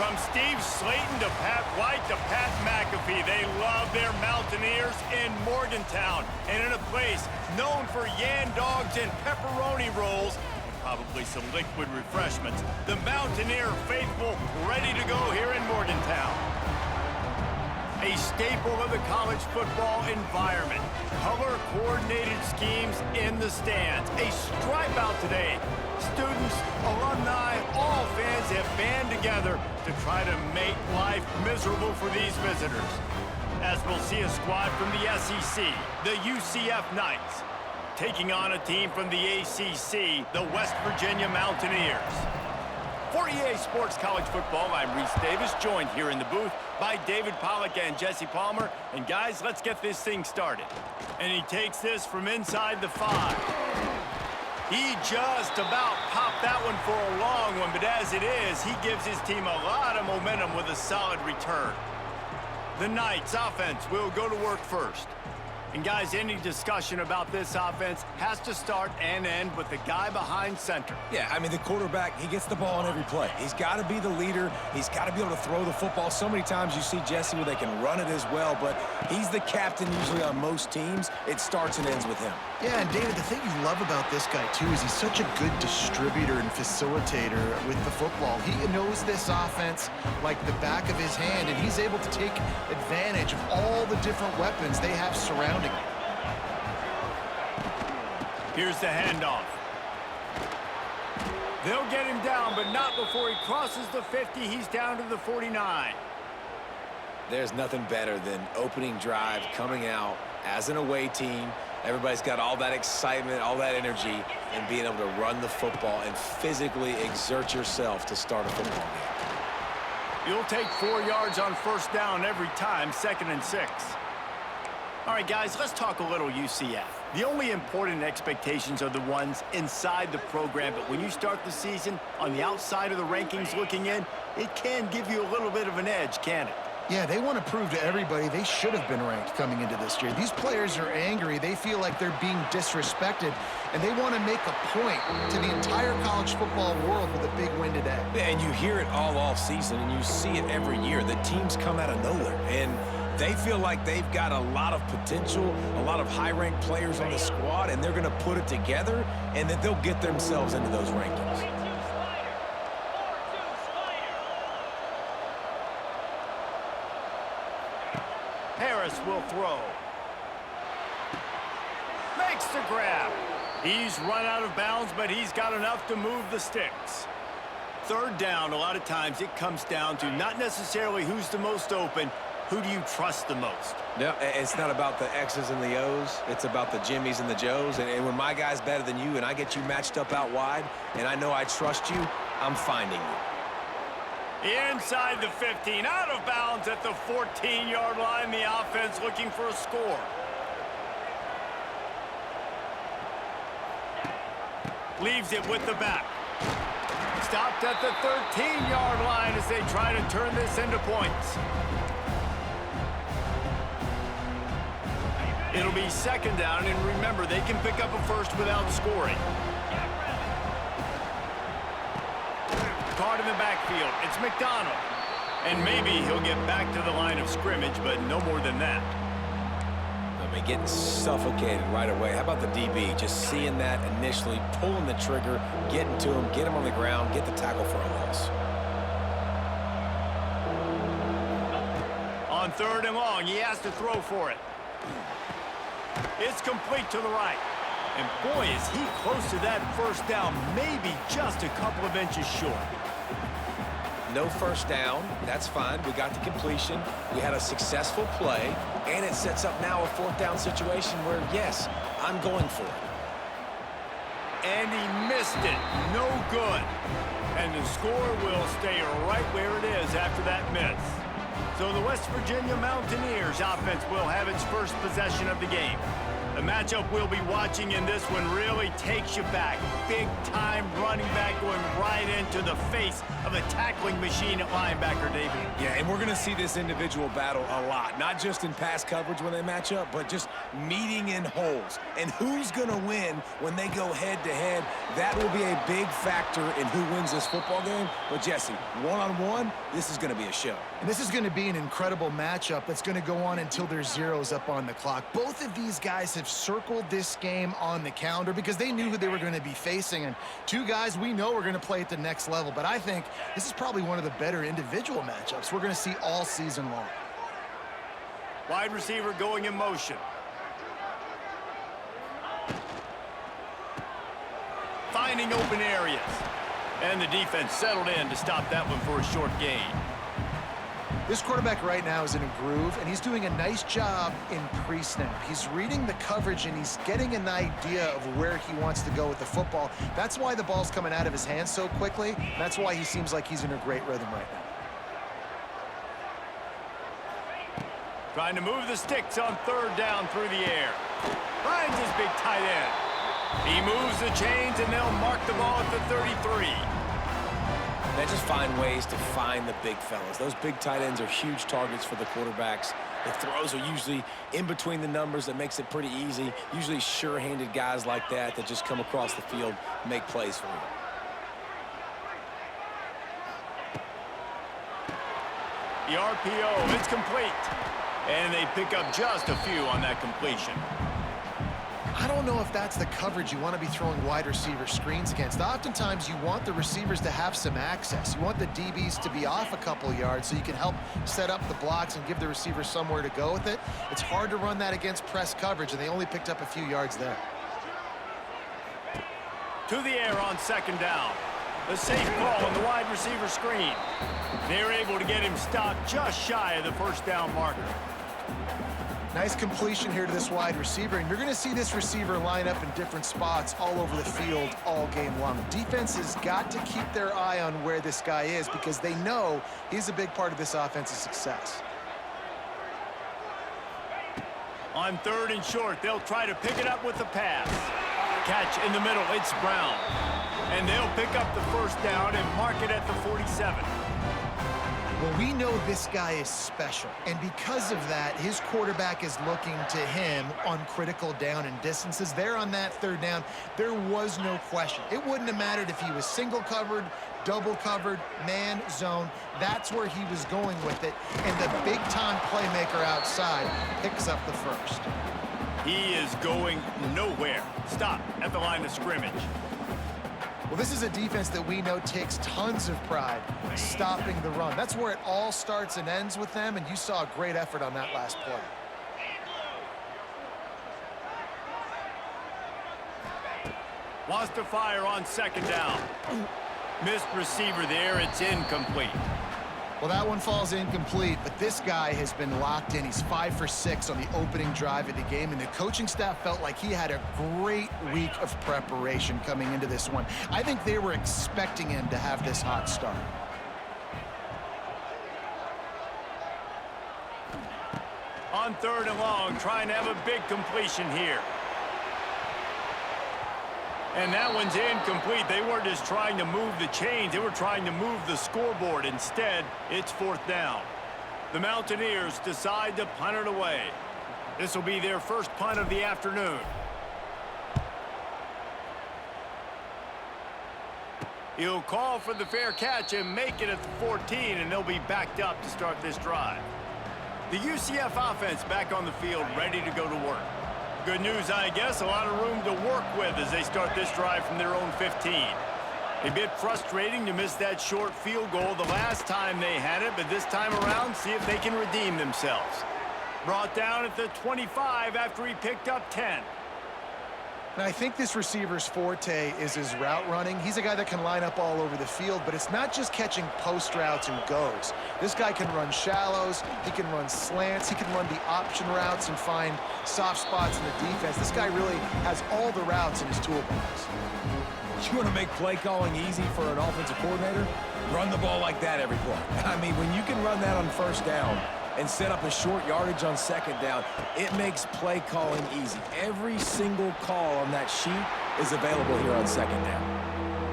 From Steve Slayton to Pat White to Pat McAfee, they love their Mountaineers in Morgantown. And in a place known for yan dogs and pepperoni rolls, and probably some liquid refreshments, the Mountaineer faithful ready to go here in Morgantown. A staple of the college football environment. Color-coordinated schemes in the stands. A stripe out today. Students, alumni, all fans have band together to try to make life miserable for these visitors. As we'll see a squad from the SEC, the UCF Knights, taking on a team from the ACC, the West Virginia Mountaineers. For EA Sports College Football, I'm Reese Davis, joined here in the booth by David Pollack and Jesse Palmer. And guys, let's get this thing started. And he takes this from inside the 5. He just about popped that one for a long one, but as it is, he gives his team a lot of momentum with a solid return. The Knights offense will go to work first. And guys, any discussion about this offense has to start and end with the guy behind center. Yeah, I mean, the quarterback, he gets the ball on every play. He's got to be the leader. He's got to be able to throw the football. So many times you see Jesse where they can run it as well, but he's the captain usually on most teams. It starts and ends with him. Yeah, and David, the thing you love about this guy, too, is he's such a good distributor and facilitator with the football. He knows this offense like the back of his hand, and he's able to take advantage of all the different weapons they have surrounding him. Here's the handoff. They'll get him down, but not before he crosses the 50. He's down to the 49. There's nothing better than opening drive, coming out as an away team. Everybody's got all that excitement, all that energy, and being able to run the football and physically exert yourself to start a football game. You'll take 4 yards on first down every time, 2nd and 6. All right, guys, let's talk a little UCF. The only important expectations are the ones inside the program, but when you start the season on the outside of the rankings looking in, it can give you a little bit of an edge, can it? Yeah, they want to prove to everybody they should have been ranked coming into this year. These players are angry. They feel like they're being disrespected, and they want to make a point to the entire college football world with a big win today. Yeah, and you hear it all off season, and you see it every year. The teams come out of nowhere, and they feel like they've got a lot of potential, a lot of high-ranked players on the squad, and they're going to put it together, and that they'll get themselves into those rankings. Harris will throw. Makes the grab. He's run out of bounds, but he's got enough to move the sticks. 3rd down, a lot of times it comes down to not necessarily who's the most open, who do you trust the most? No, it's not about the X's and the O's. It's about the Jimmies and the Joes. And when my guy's better than you and I get you matched up out wide and I know I trust you, I'm finding you. Inside the 15, out of bounds at the 14-yard line. The offense looking for a score. Leaves it with the back. Stopped at the 13-yard line as they try to turn this into points. It'll be 2nd down, and remember, they can pick up a first without scoring. Caught in the backfield. It's McDonald. And maybe he'll get back to the line of scrimmage, but no more than that. I mean, getting suffocated right away. How about the DB? Just seeing that initially, pulling the trigger, getting to him, get him on the ground, get the tackle for a loss. On 3rd and long, he has to throw for it. It's complete to the right. And boy, is he close to that first down, maybe just a couple of inches short. No first down. That's fine. We got the completion. We had a successful play, and it sets up now a 4th down situation where, yes, I'm going for it. And he missed it. No good. And the score will stay right where it is after that miss. So the West Virginia Mountaineers offense will have its first possession of the game. The matchup we'll be watching in this one really takes you back. Big-time running back going right into the face of a tackling machine at linebacker, David. Yeah, and we're going to see this individual battle a lot, not just in pass coverage when they match up, but just meeting in holes. And who's going to win when they go head-to-head? That will be a big factor in who wins this football game. But, Jesse, one-on-one, this is going to be a show. And this is going to be an incredible matchup that's going to go on until there's zeros up on the clock. Both of these guys have circled this game on the calendar because they knew who they were going to be facing. And two guys we know are going to play at the next level. But I think this is probably one of the better individual matchups we're going to see all season long. Wide receiver going in motion. Finding open areas. And the defense settled in to stop that one for a short gain. This quarterback right now is in a groove, and he's doing a nice job in pre-snap. He's reading the coverage, and he's getting an idea of where he wants to go with the football. That's why the ball's coming out of his hands so quickly. That's why he seems like he's in a great rhythm right now. Trying to move the sticks on third down through the air. Finds his big tight end. He moves the chains, and they'll mark the ball at the 33. They just find ways to find the big fellas. Those big tight ends are huge targets for the quarterbacks. The throws are usually in between the numbers. That makes it pretty easy. Usually sure-handed guys like that just come across the field and make plays for you. The RPO, it's complete. And they pick up just a few on that completion. I don't know if that's the coverage you want to be throwing wide receiver screens against. Oftentimes, you want the receivers to have some access. You want the DBs to be off a couple yards so you can help set up the blocks and give the receiver somewhere to go with it. It's hard to run that against press coverage, and they only picked up a few yards there. To the air on second down. A safe ball on the wide receiver screen. They're able to get him stopped just shy of the first down marker. Nice completion here to this wide receiver, and you're going to see this receiver line up in different spots all over the field all game long. Defense has got to keep their eye on where this guy is because they know he's a big part of this offense's success. On third and short, they'll try to pick it up with the pass. Catch in the middle, it's Brown. And they'll pick up the first down and mark it at the 47. Well, we know this guy is special, and because of that, his quarterback is looking to him on critical down and distances. There on that third down, there was no question. It wouldn't have mattered if he was single covered, double covered, man, zone. That's where he was going with it, and the big-time playmaker outside picks up the first. He is going nowhere. Stop at the line of scrimmage. Well, this is a defense that we know takes tons of pride stopping the run. That's where it all starts and ends with them, and you saw a great effort on that last play. Wants to fire on second down. Missed receiver there, it's incomplete. Well, that one falls incomplete, but this guy has been locked in. He's 5 for 6 on the opening drive of the game, and the coaching staff felt like he had a great week of preparation coming into this one. I think they were expecting him to have this hot start. On third and long, trying to have a big completion here. And that one's incomplete. They weren't just trying to move the chains. They were trying to move the scoreboard. Instead, it's fourth down. The Mountaineers decide to punt it away. This will be their first punt of the afternoon. He'll call for the fair catch and make it at the 14, and they'll be backed up to start this drive. The UCF offense back on the field, ready to go to work. Good news, I guess, a lot of room to work with as they start this drive from their own 15. A bit frustrating to miss that short field goal the last time they had it, but this time around, see if they can redeem themselves. Brought down at the 25 after he picked up 10. Now, I think this receiver's forte is his route running. He's a guy that can line up all over the field, but it's not just catching post routes and goes. This guy can run shallows, he can run slants, he can run the option routes and find soft spots in the defense. This guy really has all the routes in his toolbox. You want to make play calling easy for an offensive coordinator? Run the ball like that every play. I mean, when you can run that on first down, and set up a short yardage on second down, it makes play calling easy. Every single call on that sheet is available here on second down.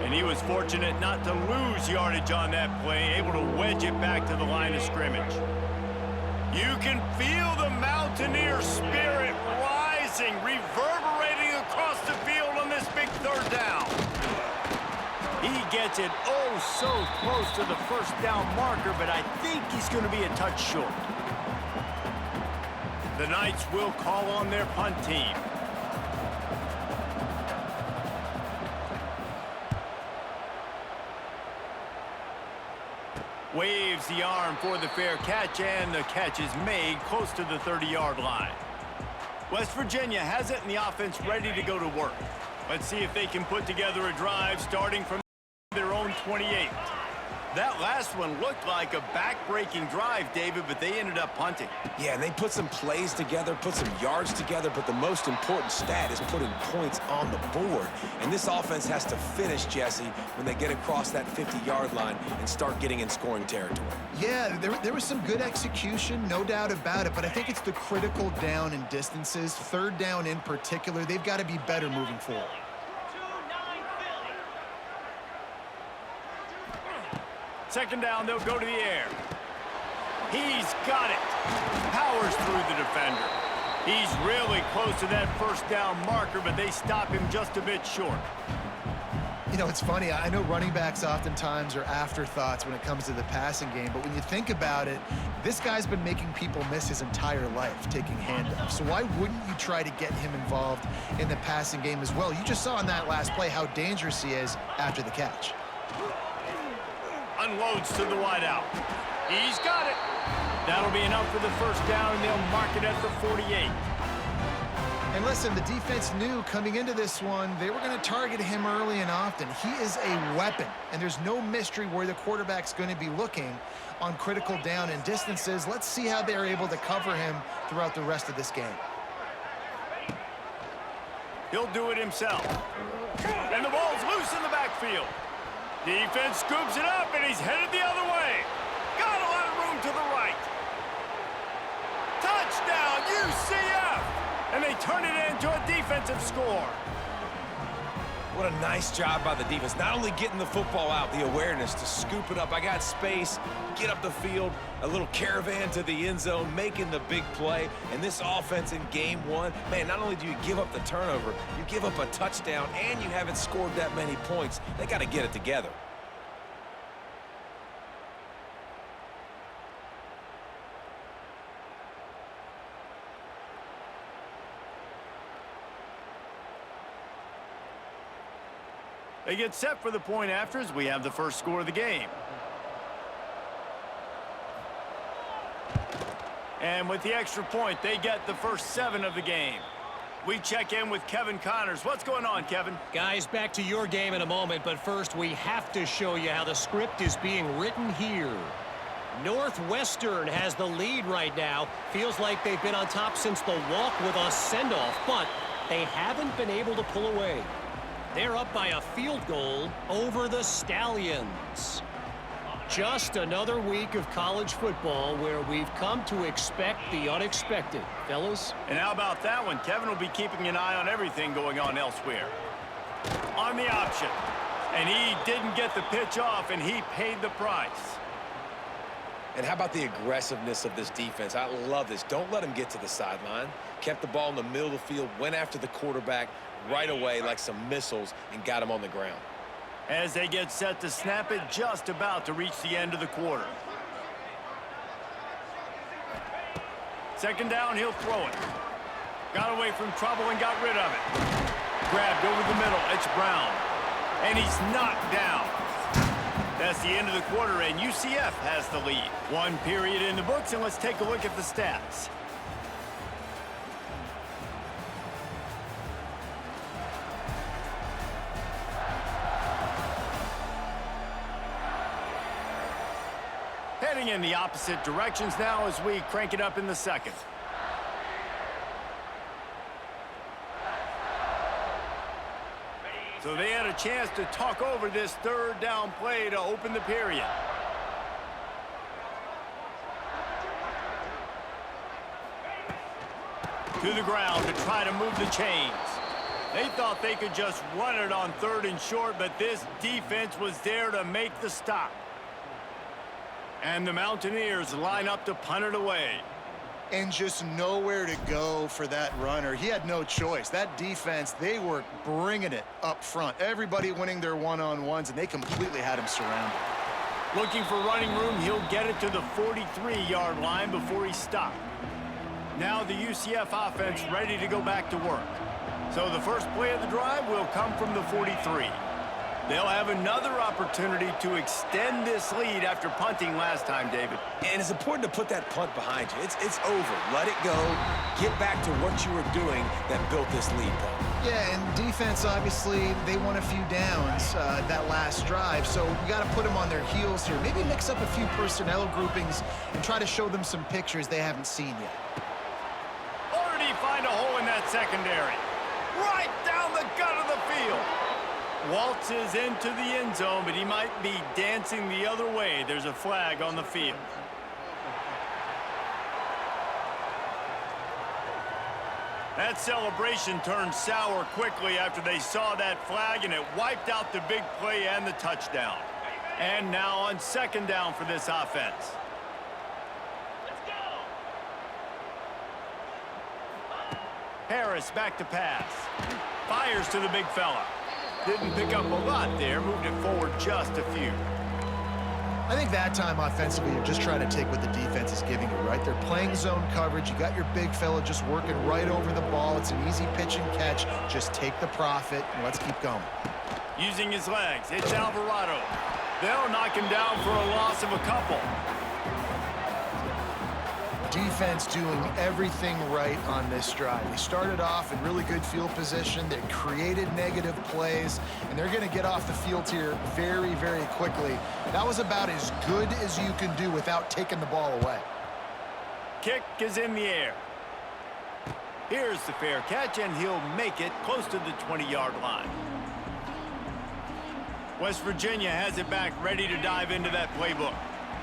And he was fortunate not to lose yardage on that play, able to wedge it back to the line of scrimmage. You can feel the Mountaineer spirit rising, reverberating across the field on this big third down. He gets it oh so close to the first down marker, but I think he's going to be a touch short. The Knights will call on their punt team. Waves the arm for the fair catch, and the catch is made close to the 30-yard line. West Virginia has it, and the offense ready to go to work. Let's see if they can put together a drive starting from their own 28. That last one looked like a back-breaking drive, David, but they ended up punting. Yeah, and they put some plays together, put some yards together, but the most important stat is putting points on the board. And this offense has to finish, Jesse, when they get across that 50-yard line and start getting in scoring territory. Yeah, there was some good execution, no doubt about it, but I think it's the critical down and distances, third down in particular. They've got to be better moving forward. Second down, they'll go to the air. He's got it. Powers through the defender. He's really close to that first down marker, but they stop him just a bit short. You know, it's funny. I know running backs oftentimes are afterthoughts when it comes to the passing game, but when you think about it, this guy's been making people miss his entire life taking handoffs. So why wouldn't you try to get him involved in the passing game as well? You just saw in that last play how dangerous he is after the catch. Unloads to the wideout. He's got it. That'll be enough for the first down, and they'll mark it at the 48. And listen, the defense knew coming into this one, they were going to target him early and often. He is a weapon, and there's no mystery where the quarterback's going to be looking on critical down and distances. Let's see how they're able to cover him throughout the rest of this game. He'll do it himself. And the ball's loose in the backfield. Defense scoops it up, and he's headed the other way. Got a lot of room to the right. Touchdown, UCF! And they turn it into a defensive score. What a nice job by the defense. Not only getting the football out, the awareness to scoop it up. I got space, get up the field, a little caravan to the end zone, making the big play. And this offense in game one, man, not only do you give up the turnover, you give up a touchdown, and you haven't scored that many points. They got to get it together. They get set for the point after as we have the first score of the game. And with the extra point, they get the first 7 of the game. We check in with Kevin Connors. What's going on, Kevin? Guys, back to your game in a moment, but first we have to show you how the script is being written here. Northwestern has the lead right now. Feels like they've been on top since the walk with a send-off, but they haven't been able to pull away. They're up by a field goal over the Stallions. Just another week of college football where we've come to expect the unexpected, fellas. And how about that one? Kevin will be keeping an eye on everything going on elsewhere. On the option. And he didn't get the pitch off, and he paid the price. And how about the aggressiveness of this defense? I love this. Don't let them get to the sideline. Kept the ball in the middle of the field, went after the quarterback right away like some missiles, and got him on the ground. As they get set to snap it, just about to reach the end of the quarter. Second down, he'll throw it. Got away from trouble and got rid of it. Grabbed over the middle, it's Brown. And he's knocked down. That's the end of the quarter, and UCF has the lead. 1 period in the books, and let's take a look at the stats. Heading in the opposite directions now as we crank it up in the second. So they had a chance to talk over this third down play to open the period. to the ground to try to move the chains. They thought they could just run it on 3rd and short, but this defense was there to make the stop. And the Mountaineers line up to punt it away. And just nowhere to go for that runner. He had no choice. That defense, they were bringing it up front. Everybody winning their one-on-ones, and they completely had him surrounded. Looking for running room, he'll get it to the 43-yard line before he stopped. Now the UCF offense ready to go back to work. So the first play of the drive will come from the 43. They'll have another opportunity to extend this lead after punting last time, David. And it's important to put that punt behind you. It's over. Let it go. Get back to what you were doing that built this lead, though. Yeah, and defense, obviously, they won a few downs that last drive, so we got to put them on their heels here. Maybe mix up a few personnel groupings and try to show them some pictures they haven't seen yet. Already find a hole in that secondary. Right down the gut of the field. Waltzes into the end zone, but he might be dancing the other way. There's a flag on the field. That celebration turned sour quickly after they saw that flag, and it wiped out the big play and the touchdown. And now on 2nd down for this offense. Harris back to pass. Fires to the big fella. Didn't pick up a lot there, moved it forward just a few. I think that time offensively, you're just trying to take what the defense is giving you, right? They're playing zone coverage. You got your big fella just working right over the ball. It's an easy pitch and catch. Just take the profit, and let's keep going. Using his legs, it's Alvarado. They'll knock him down for a loss of a couple. Defense doing everything right on this drive. They started off in really good field position. They created negative plays, and they're going to get off the field here very, very quickly. That was about as good as you can do without taking the ball away. Kick is in the air. Here's the fair catch, and he'll make it close to the 20-yard line. West Virginia has it back, ready to dive into that playbook.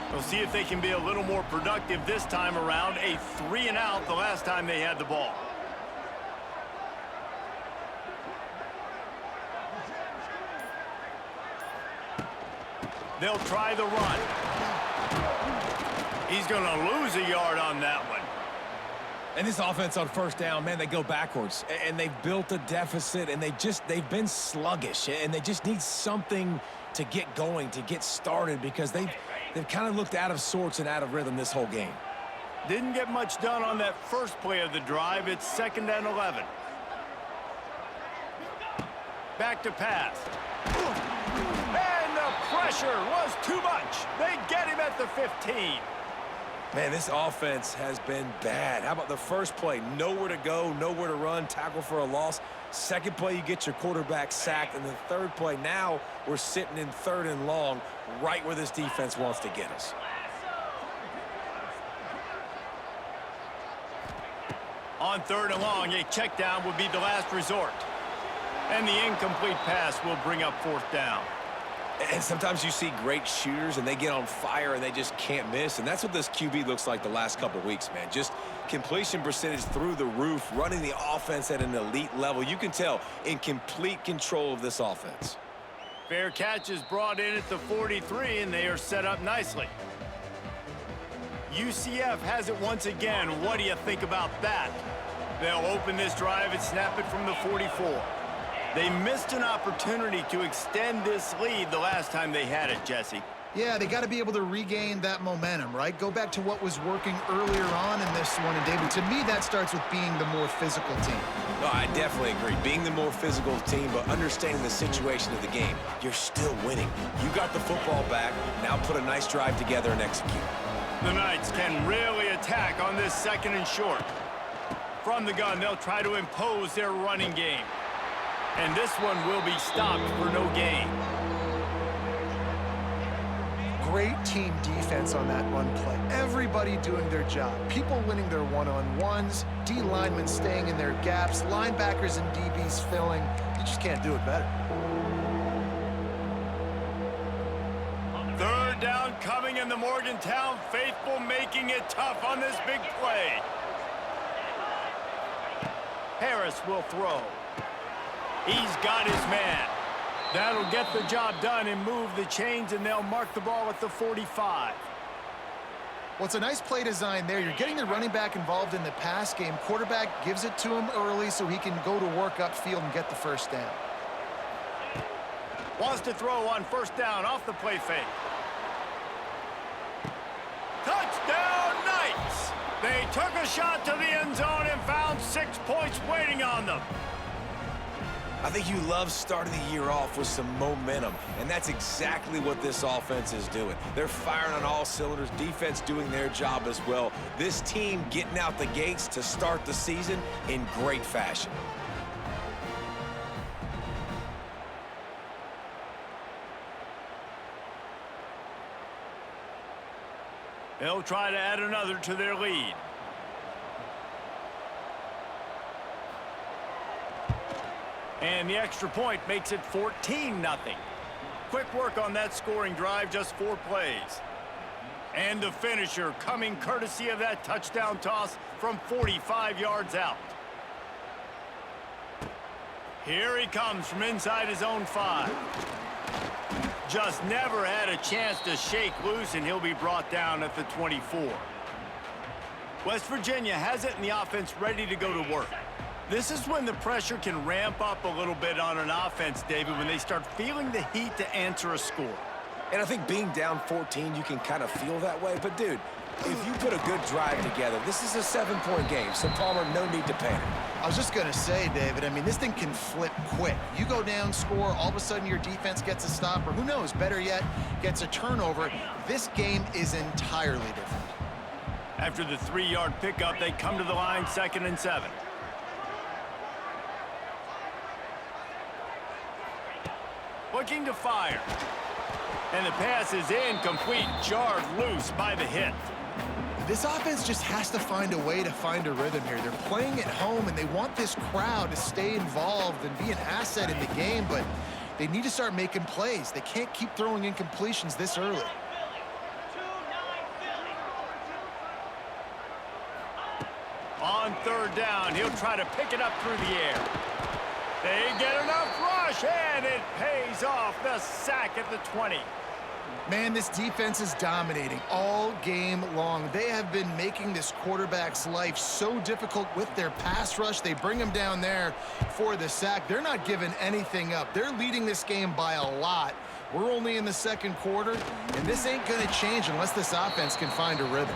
We'll see if they can be a little more productive this time around. A 3-and-out the last time they had the ball. They'll try the run. He's going to lose a yard on that one. And this offense on 1st down, man, they go backwards. And they've built a deficit, and they've been sluggish. And they just need something to get going, to get started, because they've kind of looked out of sorts and out of rhythm this whole game. Didn't get much done on that first play of the drive. It's 2nd and 11. Back to pass. And the pressure was too much. They get him at the 15. Man, this offense has been bad. How about the first play? Nowhere to go, nowhere to run, tackle for a loss. Second play, you get your quarterback sacked. And the third play, now we're sitting in 3rd and long, right where this defense wants to get us. On 3rd and long, a check down would be the last resort. And the incomplete pass will bring up 4th down. And sometimes you see great shooters, and they get on fire, and they just can't miss. And that's what this QB looks like the last couple of weeks, man. Just completion percentage through the roof, running the offense at an elite level. You can tell in complete control of this offense. Fair catch is brought in at the 43, and they are set up nicely. UCF has it once again. What do you think about that? They'll open this drive and snap it from the 44. They missed an opportunity to extend this lead the last time they had it, Jesse. Yeah, they got to be able to regain that momentum, right? Go back to what was working earlier on in this one. And, David, to me, that starts with being the more physical team. No, I definitely agree. Being the more physical team, but understanding the situation of the game. You're still winning. You got the football back. Now put a nice drive together and execute. The Knights can really attack on this 2nd and short. From the gun, they'll try to impose their running game. And this one will be stopped for no gain. Great team defense on that run play. Everybody doing their job. People winning their one-on-ones, D linemen staying in their gaps, linebackers and DBs filling. You just can't do it better. 3rd down coming in the Morgantown faithful, making it tough on this big play. Harris will throw. He's got his man. That'll get the job done and move the chains, and they'll mark the ball at the 45. Well, it's a nice play design there. You're getting the running back involved in the pass game. Quarterback gives it to him early so he can go to work upfield and get the first down. Wants to throw on first down off the play fake. Touchdown, Knights! They took a shot to the end zone and found 6 points waiting on them. I think you love starting the year off with some momentum, and that's exactly what this offense is doing. They're firing on all cylinders, defense doing their job as well. This team getting out the gates to start the season in great fashion. They'll try to add another to their lead. And the extra point makes it 14-0. Quick work on that scoring drive, just 4 plays. And the finisher coming courtesy of that touchdown toss from 45 yards out. Here he comes from inside his own 5. Just never had a chance to shake loose, and he'll be brought down at the 24. West Virginia has it in the offense ready to go to work. This is when the pressure can ramp up a little bit on an offense, David, when they start feeling the heat to answer a score. And I think being down 14, you can kind of feel that way. But, dude, if you put a good drive together, this is a 7-point game, so Palmer, no need to panic. I was just going to say, David, I mean, this thing can flip quick. You go down, score, all of a sudden your defense gets a stop, or who knows, better yet, gets a turnover. This game is entirely different. After the 3-yard pickup, they come to the line, 2nd and 7. Looking to fire. And the pass is incomplete, jarred loose by the hit. This offense just has to find a way to find a rhythm here. They're playing at home, and they want this crowd to stay involved and be an asset in the game, but they need to start making plays. They can't keep throwing incompletions this early. On 3rd down, he'll try to pick it up through the air. They get enough rush, and it pays off. The sack at the 20. Man, this defense is dominating all game long. They have been making this quarterback's life so difficult with their pass rush. They bring him down there for the sack. They're not giving anything up. They're leading this game by a lot. We're only in the 2nd quarter, and this ain't going to change unless this offense can find a rhythm.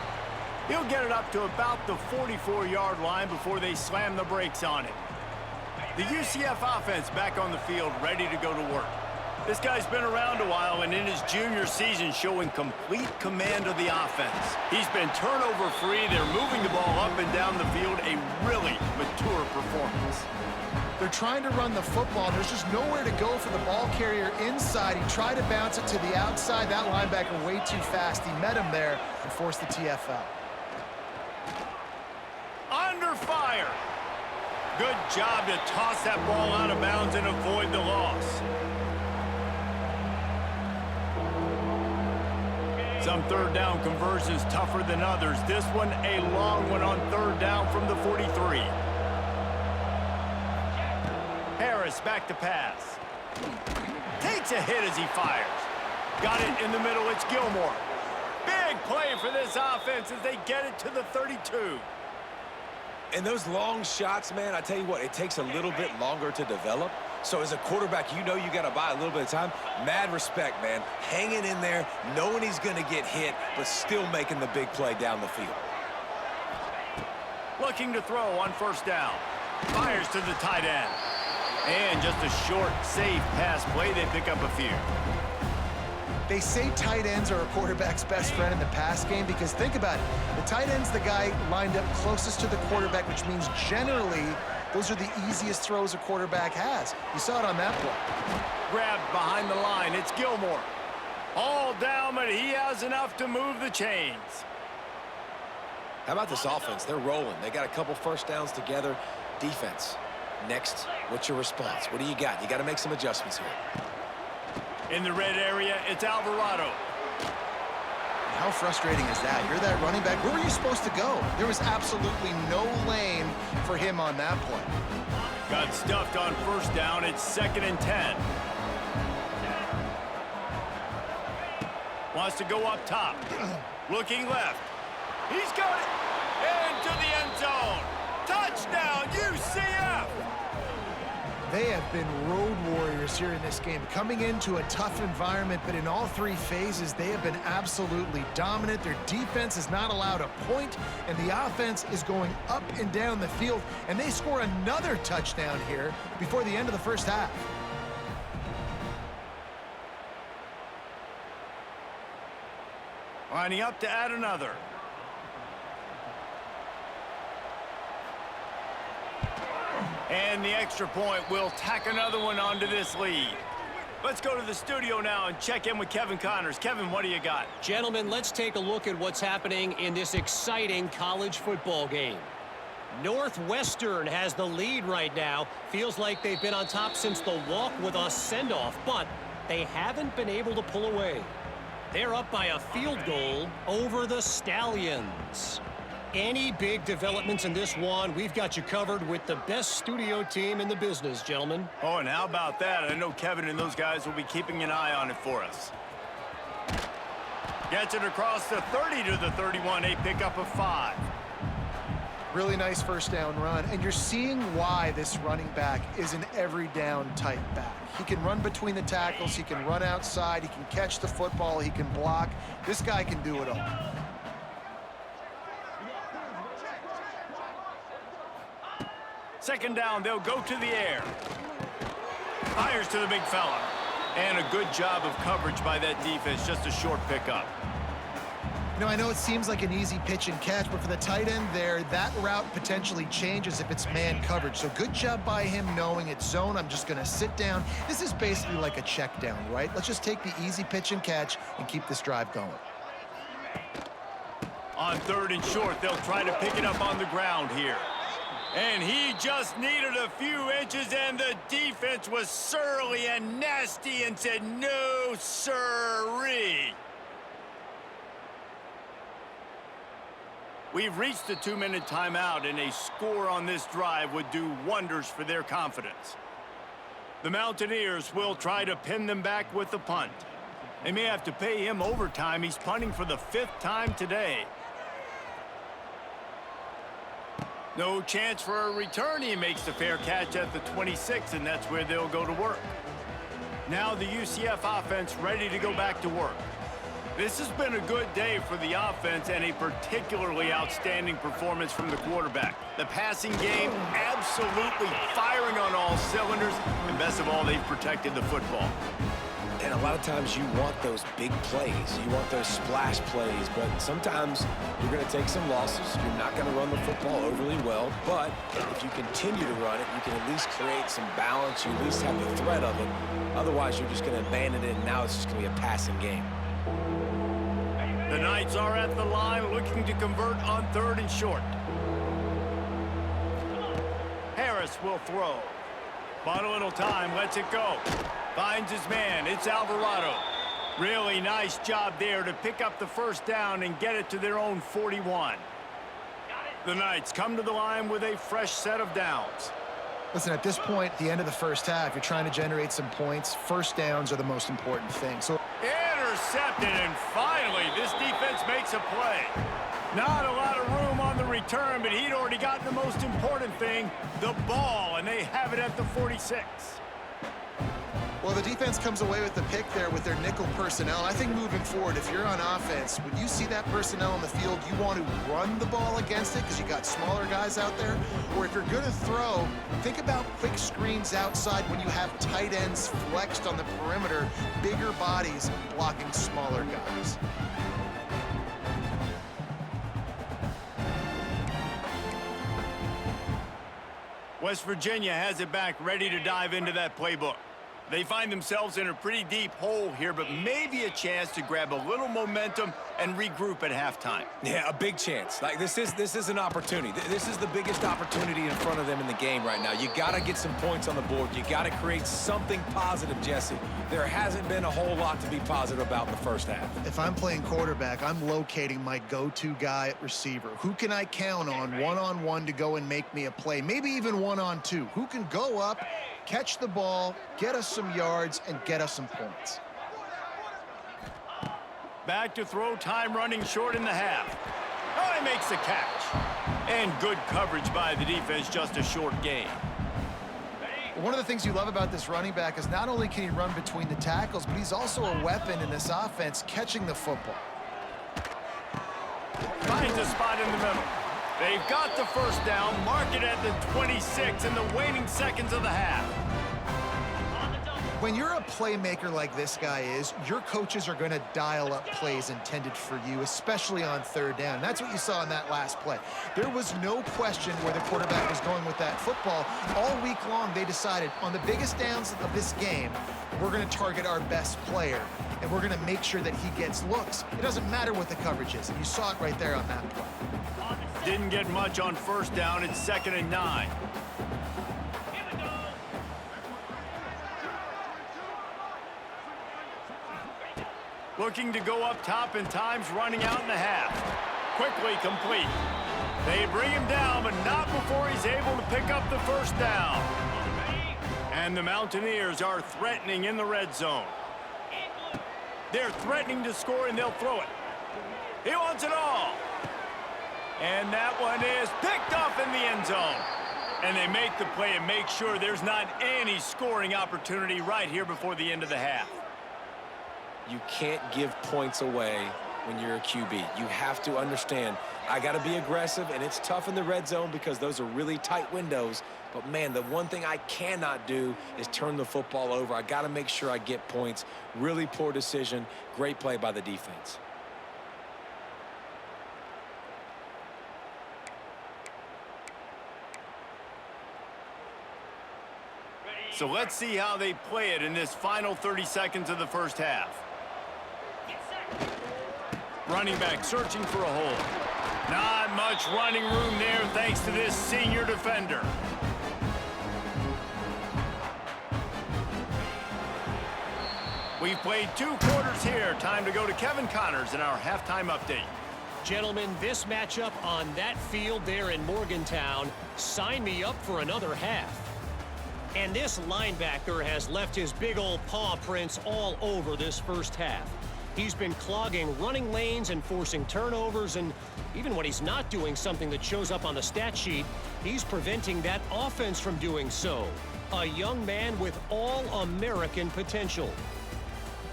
He'll get it up to about the 44-yard line before they slam the brakes on it. The UCF offense back on the field, ready to go to work. This guy's been around a while, and in his junior season showing complete command of the offense. He's been turnover-free. They're moving the ball up and down the field. A really mature performance. They're trying to run the football. There's just nowhere to go for the ball carrier inside. He tried to bounce it to the outside. That linebacker way too fast. He met him there and forced the TFL. Under fire. Good job to toss that ball out of bounds and avoid the loss. Some 3rd down conversions tougher than others. This one a long one on 3rd down from the 43. Harris back to pass. Takes a hit as he fires. Got it in the middle. It's Gilmore. Big play for this offense as they get it to the 32. And those long shots, man, I tell you what, it takes a little bit longer to develop. So as a quarterback, you know you got to buy a little bit of time. Mad respect, man. Hanging in there, knowing he's going to get hit, but still making the big play down the field. Looking to throw on 1st down. Fires to the tight end. And just a short, safe pass play. They pick up a few. They say tight ends are a quarterback's best friend in the pass game because think about it. The tight end's the guy lined up closest to the quarterback, which means generally those are the easiest throws a quarterback has. You saw it on that play. Grabbed behind the line. It's Gilmore. All down, but he has enough to move the chains. How about this offense? They're rolling. They got a couple 1st downs together. Defense. Next, what's your response? What do you got? You got to make some adjustments here. In the red area, it's Alvarado. How frustrating is that? You're that running back. Where were you supposed to go? There was absolutely no lane for him on that play. Got stuffed on first down. It's 2nd and 10. Wants to go up top. Looking left. He's got it. Into the end zone. Touchdown, UCF! They have been road warriors here in this game, coming into a tough environment, but in all three phases, they have been absolutely dominant. Their defense is not allowed a point, and the offense is going up and down the field, and they score another touchdown here before the end of the first half. Lining up to add another. And the extra point will tack another one onto this lead. Let's go to the studio now and check in with Kevin Connors. Kevin, what do you got? Gentlemen, let's take a look at what's happening in this exciting college football game. Northwestern has the lead right now. Feels like they've been on top since the walk with a send-off, but they haven't been able to pull away. They're up by a field goal over the Stallions. Any big developments in this one, we've got you covered with the best studio team in the business, gentlemen. Oh, and how about that? I know Kevin and those guys will be keeping an eye on it for us. Gets it across the 30 to the 31, a pickup of 5. Really nice first down run, and you're seeing why this running back is an every down type back. He can run between the tackles, he can run outside, he can catch the football, he can block. This guy can do it all. Second down, they'll go to the air. Fires to the big fella. And a good job of coverage by that defense, just a short pickup. You know, I know it seems like an easy pitch and catch, but for the tight end there, that route potentially changes if it's man coverage. So good job by him knowing it's zone. I'm just going to sit down. This is basically like a check down, right? Let's just take the easy pitch and catch and keep this drive going. On 3rd and short, they'll try to pick it up on the ground here. And he just needed a few inches, and the defense was surly and nasty and said, no, sirree. We've reached the 2-minute timeout, and a score on this drive would do wonders for their confidence. The Mountaineers will try to pin them back with the punt. They may have to pay him overtime. He's punting for the 5th time today. No chance for a return. He makes the fair catch at the 26, and that's where they'll go to work. Now the UCF offense ready to go back to work. This has been a good day for the offense and a particularly outstanding performance from the quarterback. The passing game absolutely firing on all cylinders, and best of all, they've protected the football. And a lot of times you want those big plays. You want those splash plays, but sometimes you're going to take some losses. You're not going to run the football overly well, but if you continue to run it, you can at least create some balance. You at least have the threat of it. Otherwise, you're just going to abandon it, and now it's just going to be a passing game. The Knights are at the line looking to convert on 3rd and short. Harris will throw. Bought a little time, lets it go. Finds his man, it's Alvarado. Really nice job there to pick up the first down and get it to their own 41. The Knights come to the line with a fresh set of downs. Listen, at this point, the end of the first half, you're trying to generate some points. First downs are the most important thing. So intercepted, and finally, this defense makes a play. Not a lot of room on the return, but he'd already gotten the most important thing, the ball, and they have it at the 46. Well, the defense comes away with the pick there with their nickel personnel. I think moving forward, if you're on offense, when you see that personnel on the field, you want to run the ball against it because you got smaller guys out there. Or if you're going to throw, think about quick screens outside when you have tight ends flexed on the perimeter, bigger bodies blocking smaller guys. West Virginia has it back, ready to dive into that playbook. They find themselves in a pretty deep hole here, but maybe a chance to grab a little momentum and regroup at halftime. Yeah, a big chance. Like this is an opportunity. This is the biggest opportunity in front of them in the game right now. You got to get some points on the board. You got to create something positive, Jesse. There hasn't been a whole lot to be positive about in the first half. If I'm playing quarterback, I'm locating my go-to guy at receiver. Who can I count on one-on-one to go and make me a play? Maybe even one-on-two. Who can go up, catch the ball, get us some yards, and get us some points? Back to throw, time running short in the half. Oh, he makes the catch. And good coverage by the defense, just a short gain. One of the things you love about this running back is not only can he run between the tackles, but he's also a weapon in this offense catching the football. Finds a spot in the middle. They've got the first down, mark it at the 26 in the waning seconds of the half. When you're a playmaker like this guy is, your coaches are going to dial up plays intended for you, especially on third down. And that's what you saw in that last play. There was no question where the quarterback was going with that football. All week long, they decided on the biggest downs of this game, we're going to target our best player, and we're going to make sure that he gets looks. It doesn't matter what the coverage is, and you saw it right there on that play. Didn't get much on first down. It's 2nd and 9. Looking to go up top, and time's running out in the half. Quickly complete. They bring him down, but not before he's able to pick up the first down. And the Mountaineers are threatening in the red zone. They're threatening to score, and they'll throw it. He wants it all. And that one is picked off in the end zone. And they make the play and make sure there's not any scoring opportunity right here before the end of the half. You can't give points away when you're a QB. You have to understand, I got to be aggressive, and it's tough in the red zone because those are really tight windows. But, man, the one thing I cannot do is turn the football over. I got to make sure I get points. Really poor decision. Great play by the defense. So let's see how they play it in this final 30 seconds of the first half. Running back searching for a hole. Not much running room there thanks to this senior defender. We've played 2 quarters here. Time to go to Kevin Connors in our halftime update. Gentlemen, this matchup on that field there in Morgantown, sign me up for another half. And this linebacker has left his big old paw prints all over this first half. He's been clogging running lanes and forcing turnovers, and even when he's not doing something that shows up on the stat sheet, he's preventing that offense from doing so. A young man with all-American potential.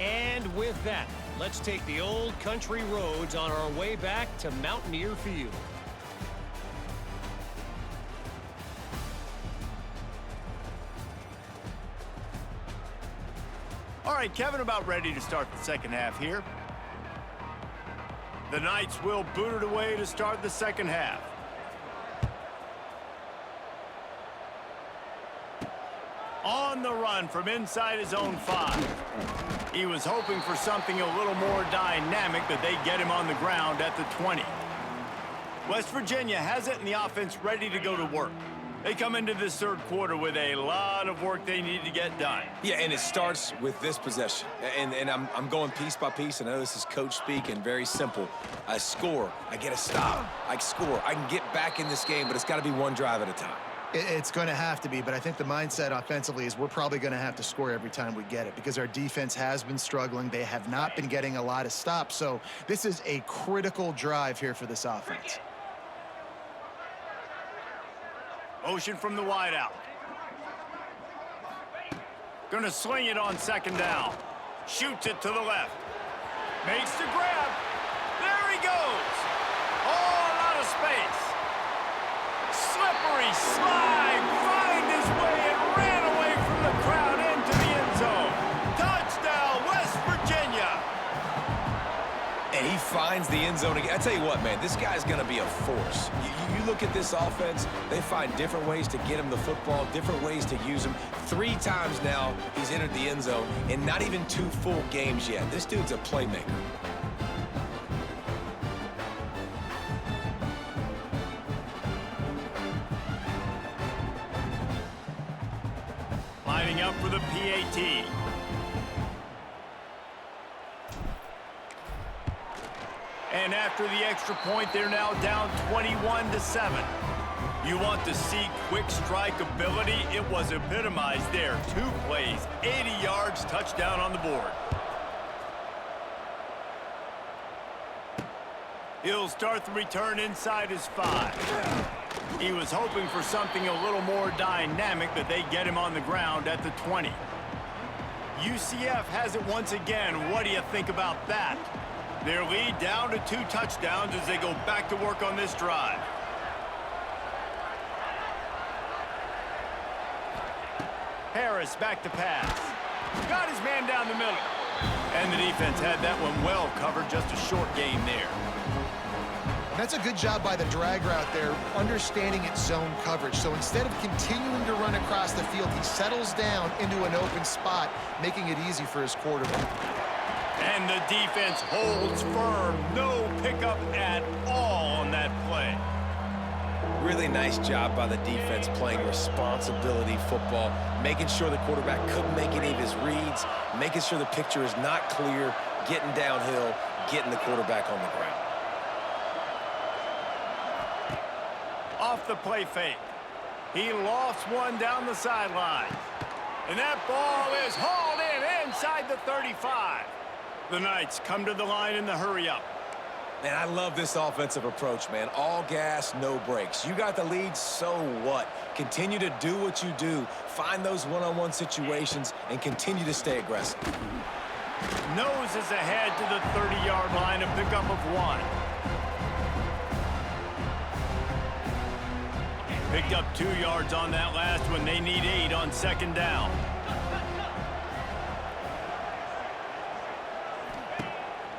And with that, let's take the old country roads on our way back to Mountaineer Field. All right, Kevin, about ready to start the second half here. The Knights will boot it away to start the second half. On the run from inside his own 5. He was hoping for something a little more dynamic, but they get him on the ground at the 20. West Virginia has it, and the offense ready to go to work. They come into this third quarter with a lot of work they need to get done. Yeah, and it starts with this possession. And I'm going piece by piece. I know this is coach speak and very simple. I score. I get a stop. I score. I can get back in this game, but it's got to be one drive at a time. It's going to have to be, but I think the mindset offensively is we're probably going to have to score every time we get it because our defense has been struggling. They have not been getting a lot of stops. So this is a critical drive here for this offense. Motion from the wideout. Gonna sling it on second down. Shoots it to the left. Makes the grab. There he goes. Oh, a lot of space. Slippery slide. Find his way and ran away from the crowd into the end zone. Touchdown, West Virginia. And he finds the end zone again. I tell you what, man, this guy's going to be a force. You look at this offense, they find different ways to get him the football, different ways to use him. 3 times now he's entered the end zone, and not even 2 full games yet. This dude's a playmaker. Lining up for the PAT. And after the extra point, they're now down 21-7. You want to see quick strike ability? It was epitomized there. 2 plays, 80 yards, touchdown on the board. He'll start the return inside his 5. He was hoping for something a little more dynamic, but they get him on the ground at the 20. UCF has it once again. What do you think about that? Their lead down to 2 touchdowns as they go back to work on this drive. Harris back to pass. Got his man down the middle. And the defense had that one well covered. Just a short gain there. That's a good job by the drag route there, understanding its zone coverage. So instead of continuing to run across the field, he settles down into an open spot, making it easy for his quarterback. And the defense holds firm. No pickup at all on that play. Really nice job by the defense playing responsibility football, making sure the quarterback couldn't make any of his reads, making sure the picture is not clear, getting downhill, getting the quarterback on the ground. Off the play fake. He lofts one down the sideline. And that ball is hauled in inside the 35. The Knights come to the line in the hurry-up. Man, I love this offensive approach, man. All gas, no brakes. You got the lead, so what? Continue to do what you do. Find those one-on-one situations and continue to stay aggressive. Noses ahead to the 30-yard line, a pickup of 1. Picked up 2 yards on that last one. They need 8 on 2nd down.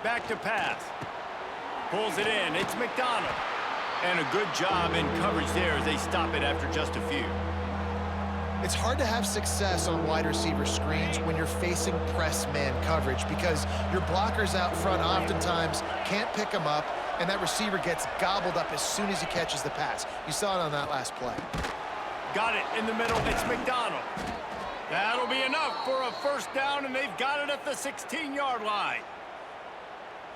Back to pass. Pulls it in. It's McDonald. And a good job in coverage there as they stop it after just a few. It's hard to have success on wide receiver screens when you're facing press man coverage because your blockers out front oftentimes can't pick them up, and that receiver gets gobbled up as soon as he catches the pass. You saw it on that last play. Got it in the middle. It's McDonald. That'll be enough for a 1st down, and they've got it at the 16-yard line.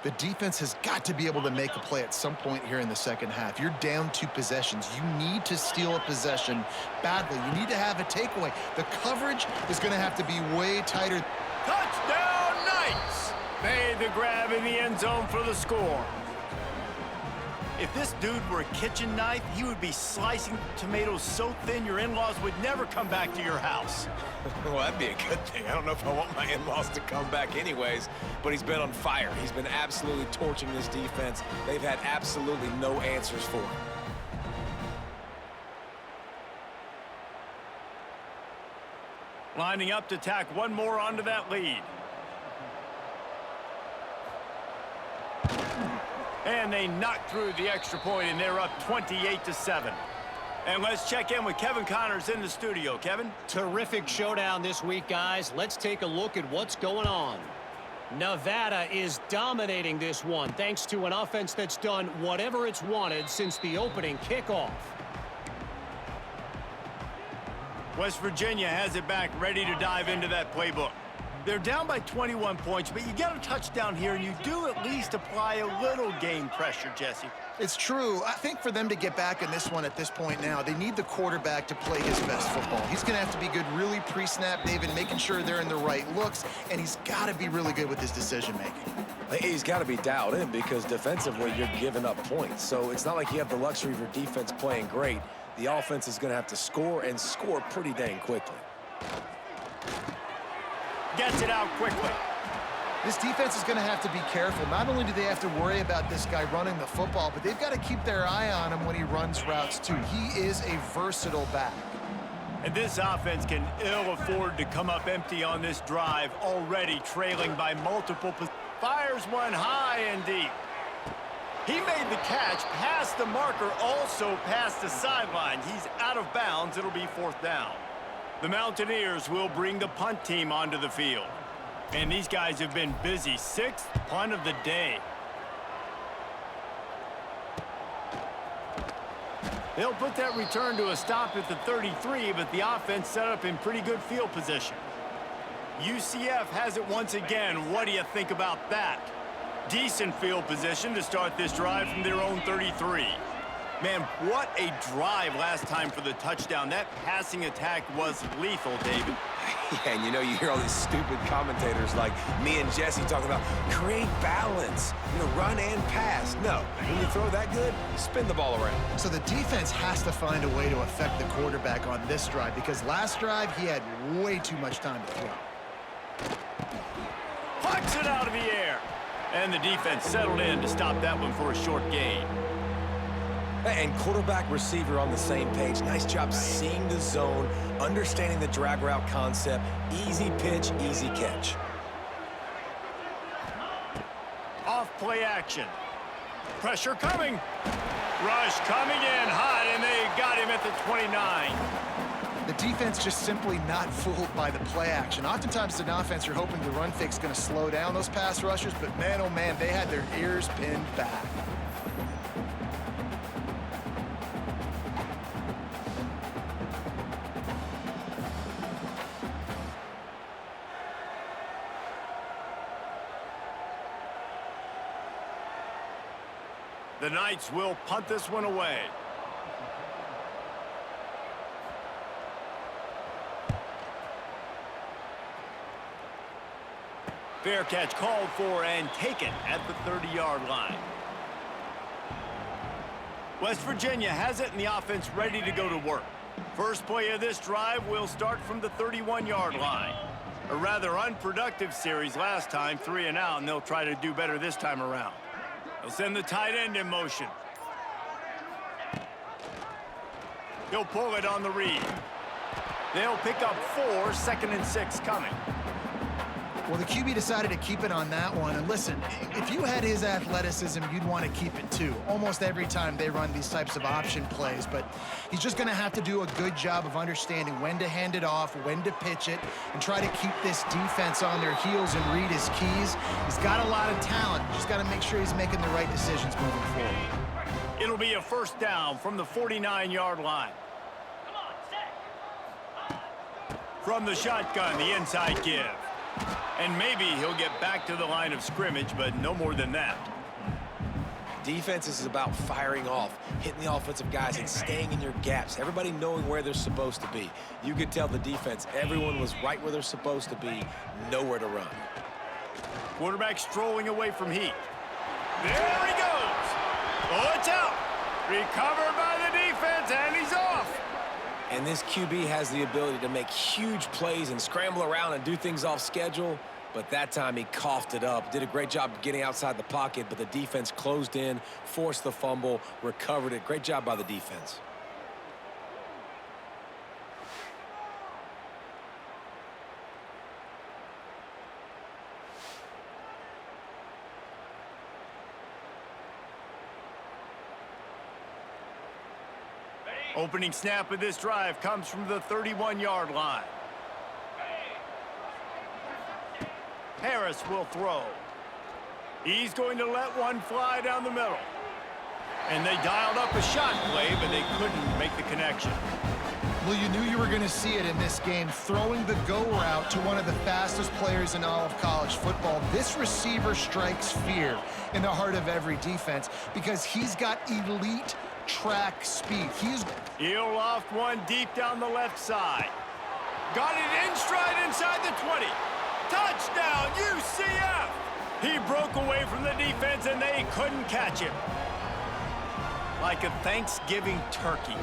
The defense has got to be able to make a play at some point here in the 2nd half. You're down 2 possessions. You need to steal a possession badly. You need to have a takeaway. The coverage is going to have to be way tighter. Touchdown, Knights! Made the grab in the end zone for the score. If this dude were a kitchen knife, he would be slicing tomatoes so thin your in-laws would never come back to your house. Well, that'd be a good thing. I don't know if I want my in-laws to come back anyways, but he's been on fire. He's been absolutely torching this defense. They've had absolutely no answers for him. Lining up to tack one more onto that lead. And they knock through the extra point, and they're up 28-7. And let's check in with Kevin Connors in the studio. Kevin? Terrific showdown this week, guys. Let's take a look at what's going on. Nevada is dominating this one thanks to an offense that's done whatever it's wanted since the opening kickoff. West Virginia has it back, ready to dive into that playbook. They're down by 21 points, but you get a touchdown here, and you do at least apply a little game pressure, Jesse. It's true. I think for them to get back in this one at this point now, they need the quarterback to play his best football. He's going to have to be good really pre-snap, David, making sure they're in the right looks, and he's got to be really good with his decision-making. He's got to be dialed in because defensively you're giving up points. So it's not like you have the luxury of your defense playing great. The offense is going to have to score and score pretty dang quickly. Gets it out quickly. This defense is going to have to be careful. Not only do they have to worry about this guy running the football, but they've got to keep their eye on him when he runs routes too. He is a versatile back. And this offense can ill afford to come up empty on this drive, already trailing by multiple. Fires one high and deep. He made the catch past the marker, also past the sideline. He's out of bounds. It'll be 4th down. The Mountaineers will bring the punt team onto the field. And these guys have been busy. 6th punt of the day. They'll put that return to a stop at the 33, but the offense set up in pretty good field position. UCF has it once again. What do you think about that? Decent field position to start this drive from their own 33. Man, what a drive last time for the touchdown. That passing attack was lethal, David. Yeah, and you know, you hear all these stupid commentators like me and Jesse talking about create balance, run and pass. No, when you throw that good, spin the ball around. So the defense has to find a way to affect the quarterback on this drive because last drive he had way too much time to throw. Pucks it out of the air. And the defense settled in to stop that one for a short gain. And quarterback receiver on the same page. Nice job seeing the zone, understanding the drag route concept. Easy pitch, easy catch. Off play action. Pressure coming. Rush coming in hot, and they got him at the 29. The defense just simply not fooled by the play action. Oftentimes, as an offense, you're hoping the run fake is going to slow down those pass rushers, but man, oh man, they had their ears pinned back. The Knights will punt this one away. Fair catch called for and taken at the 30-yard line. West Virginia has it and the offense ready to go to work. First play of this drive will start from the 31-yard line. A rather unproductive series last time, 3 and out, and they'll try to do better this time around. They'll send the tight end in motion. He'll pull it on the read. They'll pick up 4, 2nd and 6 coming. Well, the QB decided to keep it on that one. And listen, if you had his athleticism, you'd want to keep it too. Almost every time they run these types of option plays. But he's just going to have to do a good job of understanding when to hand it off, when to pitch it, and try to keep this defense on their heels and read his keys. He's got a lot of talent. Just got to make sure he's making the right decisions moving forward. It'll be a 1st down from the 49-yard line. From the shotgun, the inside give. And maybe he'll get back to the line of scrimmage, but no more than that. Defense is about firing off, hitting the offensive guys, and staying in your gaps. Everybody knowing where they're supposed to be. You could tell the defense, everyone was right where they're supposed to be, nowhere to run. Quarterback strolling away from heat. There he goes. Oh, it's out. Recovered by the defense, and he's off. And this QB has the ability to make huge plays and scramble around and do things off schedule. But that time he coughed it up. Did a great job getting outside the pocket, but the defense closed in, forced the fumble, recovered it. Great job by the defense. Opening snap of this drive comes from the 31-yard line. Harris will throw. He's going to let one fly down the middle. And they dialed up a shot play, but they couldn't make the connection. Well, you knew you were going to see it in this game, throwing the go route to one of the fastest players in all of college football. This receiver strikes fear in the heart of every defense because he's got elite track speed. He'll loft one deep down the left side. Got it in stride inside the 20. Touchdown, UCF! He broke away from the defense and they couldn't catch him. Like a Thanksgiving turkey.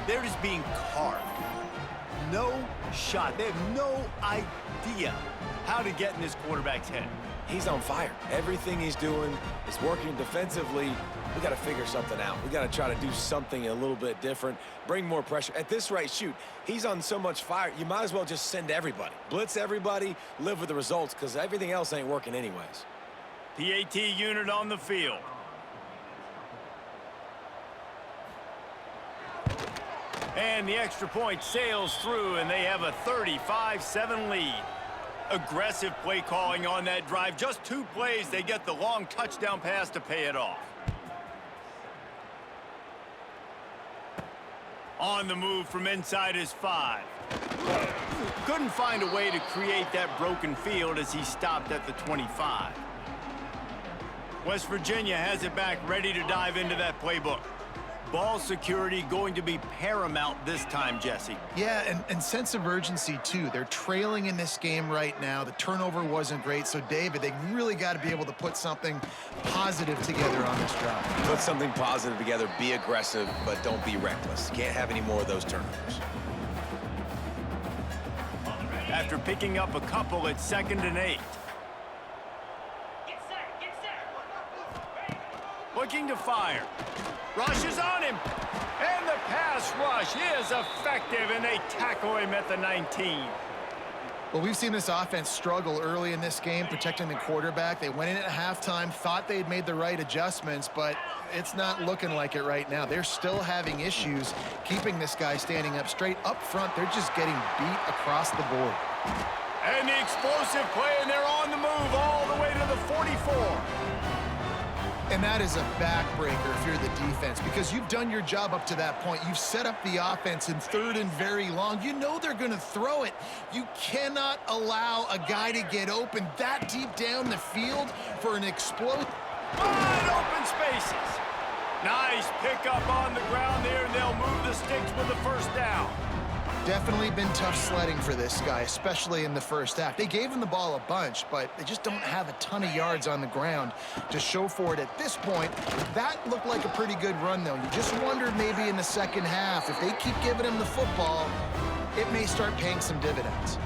They're just being carved. No shot. They have no idea how to get in this quarterback's head. He's on fire. Everything he's doing is working defensively. We got to figure something out. We got to try to do something a little bit different, bring more pressure. At this rate, shoot, he's on so much fire, you might as well just send everybody. Blitz everybody, live with the results, because everything else ain't working anyways. PAT unit on the field. And the extra point sails through, and they have a 35-7 lead. Aggressive play calling on that drive. Just 2 plays, they get the long touchdown pass to pay it off. On the move from inside his 5. Couldn't find a way to create that broken field as he stopped at the 25. West Virginia has it back, ready to dive into that playbook. Ball security going to be paramount this time, Jesse. Yeah, and sense of urgency, too. They're trailing in this game right now. The turnover wasn't great. So, David, they really got to be able to put something positive together on this drive. Put something positive together, be aggressive, but don't be reckless. Can't have any more of those turnovers. After picking up a couple at 2nd and 8. Looking to fire. Rush is on him. And the pass rush is effective, and they tackle him at the 19. Well, we've seen this offense struggle early in this game, protecting the quarterback. They went in at halftime, thought they had made the right adjustments, but it's not looking like it right now. They're still having issues keeping this guy standing up straight. Up front, they're just getting beat across the board. And the explosive play, and they're on the move all the way to the 44. And that is a backbreaker if you're the defense, because you've done your job up to that point. You've set up the offense in 3rd and very long. You know they're going to throw it. You cannot allow a guy to get open that deep down the field for an explode. Wide open spaces. Nice pickup on the ground there, and they'll move the sticks with the first down. Definitely been tough sledding for this guy, especially in the first half. They gave him the ball a bunch, but they just don't have a ton of yards on the ground to show for it at this point. That looked like a pretty good run, though. You just wondered maybe in the second half, if they keep giving him the football, it may start paying some dividends.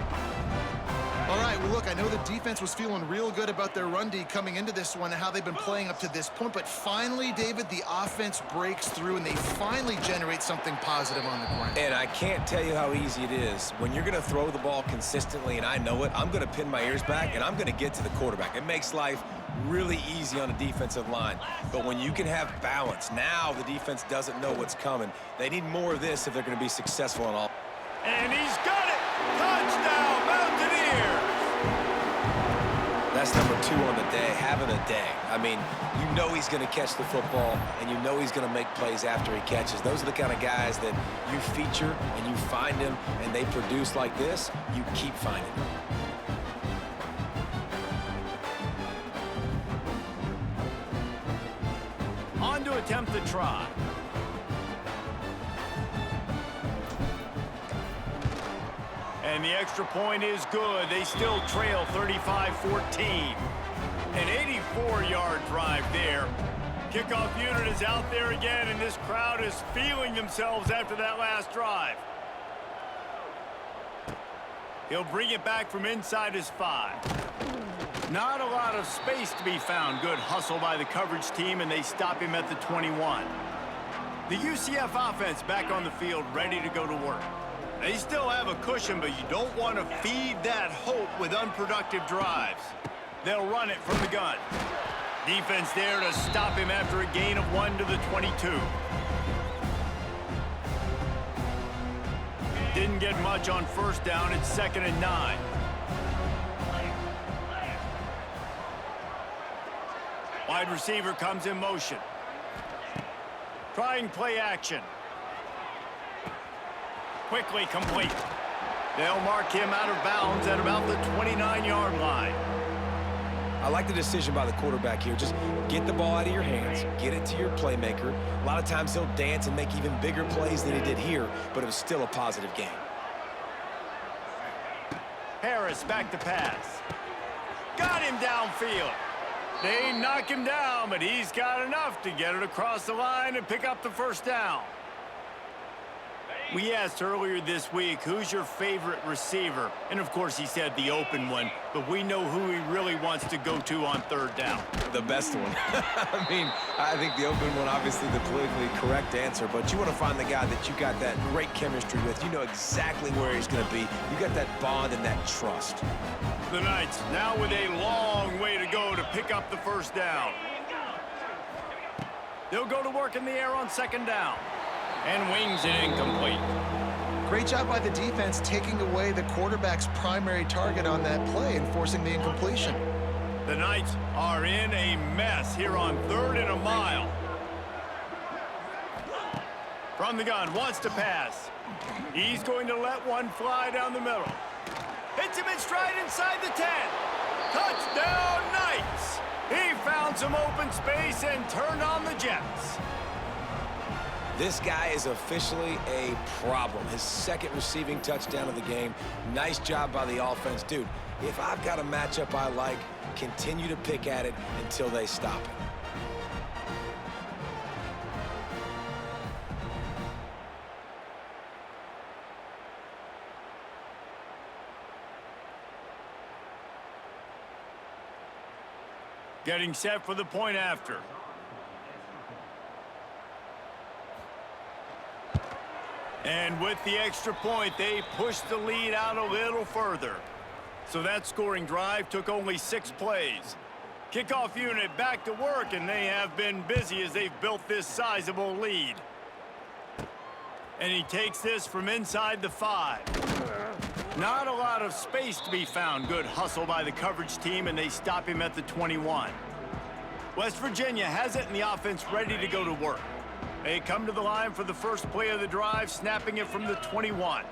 All right, well, look, I know the defense was feeling real good about their run D coming into this one and how they've been playing up to this point, but finally, David, the offense breaks through and they finally generate something positive on the ground. And I can't tell you how easy it is. When you're going to throw the ball consistently, and I know it, I'm going to pin my ears back, and I'm going to get to the quarterback. It makes life really easy on a defensive line. But when you can have balance, now the defense doesn't know what's coming. They need more of this if they're going to be successful in all. And he's got it! Touchdown, Mountaineers! That's number 2 on the day, having a day. I mean, you know he's going to catch the football, and you know he's going to make plays after he catches. Those are the kind of guys that you feature, and you find them, and they produce like this, you keep finding them. On to attempt the try. And the extra point is good. They still trail 35-14. An 84-yard drive there. Kickoff unit is out there again, and this crowd is feeling themselves after that last drive. He'll bring it back from inside his 5. Not a lot of space to be found. Good hustle by the coverage team, and they stop him at the 21. The UCF offense back on the field, ready to go to work. They still have a cushion, but you don't want to feed that hope with unproductive drives. They'll run it from the gun. Defense there to stop him after a gain of 1 to the 22. Didn't get much on first down. It's 2nd and 9. Wide receiver comes in motion. Trying play action. Quickly complete. They'll mark him out of bounds at about the 29-yard line. I like the decision by the quarterback here. Just get the ball out of your hands, get it to your playmaker. A lot of times he'll dance and make even bigger plays than he did here, but it was still a positive game. Harris back to pass. Got him downfield. They knock him down, but he's got enough to get it across the line and pick up the first down. We asked earlier this week, who's your favorite receiver? And, of course, he said the open one, but we know who he really wants to go to on 3rd down. The best one. I mean, I think the open one, obviously the politically correct answer, but you want to find the guy that you got that great chemistry with. You know exactly where he's going to be. You got that bond and that trust. The Knights now with a long way to go to pick up the first down. They'll go to work in the air on 2nd down. And wings it incomplete. Great job by the defense taking away the quarterback's primary target on that play and forcing the incompletion. The Knights are in a mess here on 3rd and a mile. From the gun, wants to pass. He's going to let one fly down the middle. Hits him in stride inside the 10. Touchdown, Knights! He found some open space and turned on the Jets. This guy is officially a problem. His 2nd receiving touchdown of the game. Nice job by the offense. Dude, if I've got a matchup I like, continue to pick at it until they stop it. Getting set for the point after. And with the extra point, they pushed the lead out a little further. So that scoring drive took only 6 plays. Kickoff unit back to work, and they have been busy as they've built this sizable lead. And he takes this from inside the 5. Not a lot of space to be found. Good hustle by the coverage team, and they stop him at the 21. West Virginia has it, and the offense ready to go to work. They come to the line for the first play of the drive, snapping it from the 21.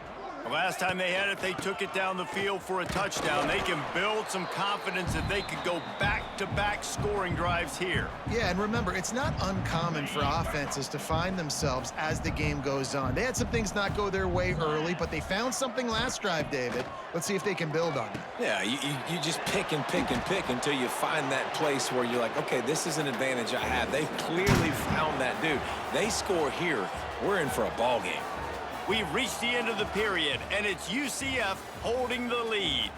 The last time they had it, they took it down the field for a touchdown. They can build some confidence that they could go back-to-back scoring drives here. Yeah, and remember, it's not uncommon for offenses to find themselves as the game goes on. They had some things not go their way early, but they found something last drive, David. Let's see if they can build on it. Yeah, you just pick and pick and pick until you find that place where you're like, okay, this is an advantage I have. They clearly found that, dude. They score here, we're in for a ball game. We've reached the end of the period, and it's UCF holding the lead.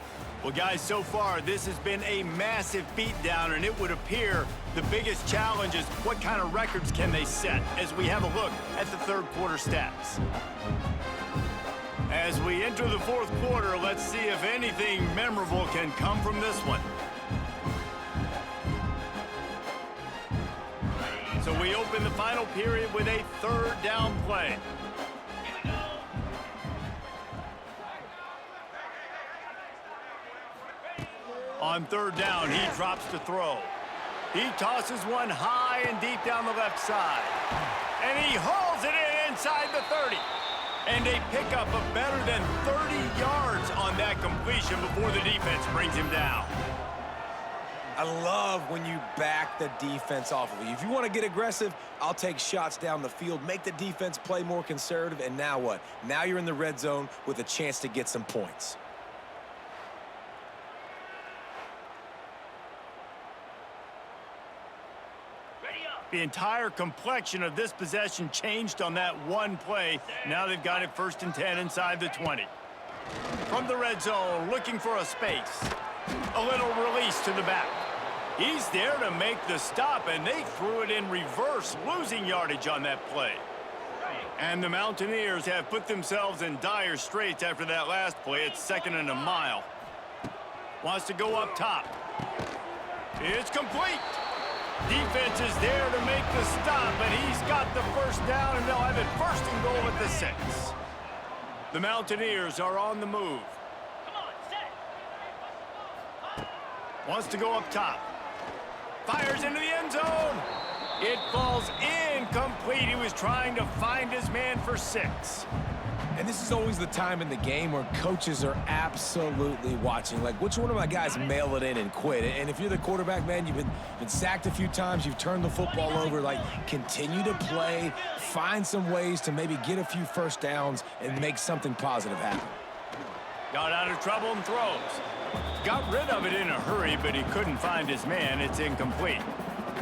Well, guys, so far, this has been a massive beatdown, and it would appear the biggest challenge is what kind of records can they set as we have a look at the 3rd quarter stats. As we enter the 4th quarter, let's see if anything memorable can come from this one. So we open the final period with a 3rd down play. On 3rd down, he drops to throw. He tosses one high and deep down the left side. And he hauls it in inside the 30. And a pickup of better than 30 yards on that completion before the defense brings him down. I love when you back the defense off of you. If you want to get aggressive, I'll take shots down the field, make the defense play more conservative, and now what? Now you're in the red zone with a chance to get some points. The entire complexion of this possession changed on that one play. Now they've got it 1st and 10 inside the 20. From the red zone, looking for a space. A little release to the back. He's there to make the stop, and they threw it in reverse, losing yardage on that play. And the Mountaineers have put themselves in dire straits after that last play. It's 2nd and a mile. Wants to go up top. It's complete. Defense is there to make the stop, and he's got the 1st down, and they'll have it 1st and goal at the 6. The Mountaineers are on the move. Wants to go up top. Fires into the end zone. It falls incomplete. He was trying to find his man for 6. And this is always the time in the game where coaches are absolutely watching. Like, which one of my guys mail it in and quit? And if you're the quarterback, man, you've been sacked a few times, you've turned the football over, like, continue to play, find some ways to maybe get a few 1st downs and make something positive happen. Got out of trouble and throws. Got rid of it in a hurry, but he couldn't find his man. It's incomplete.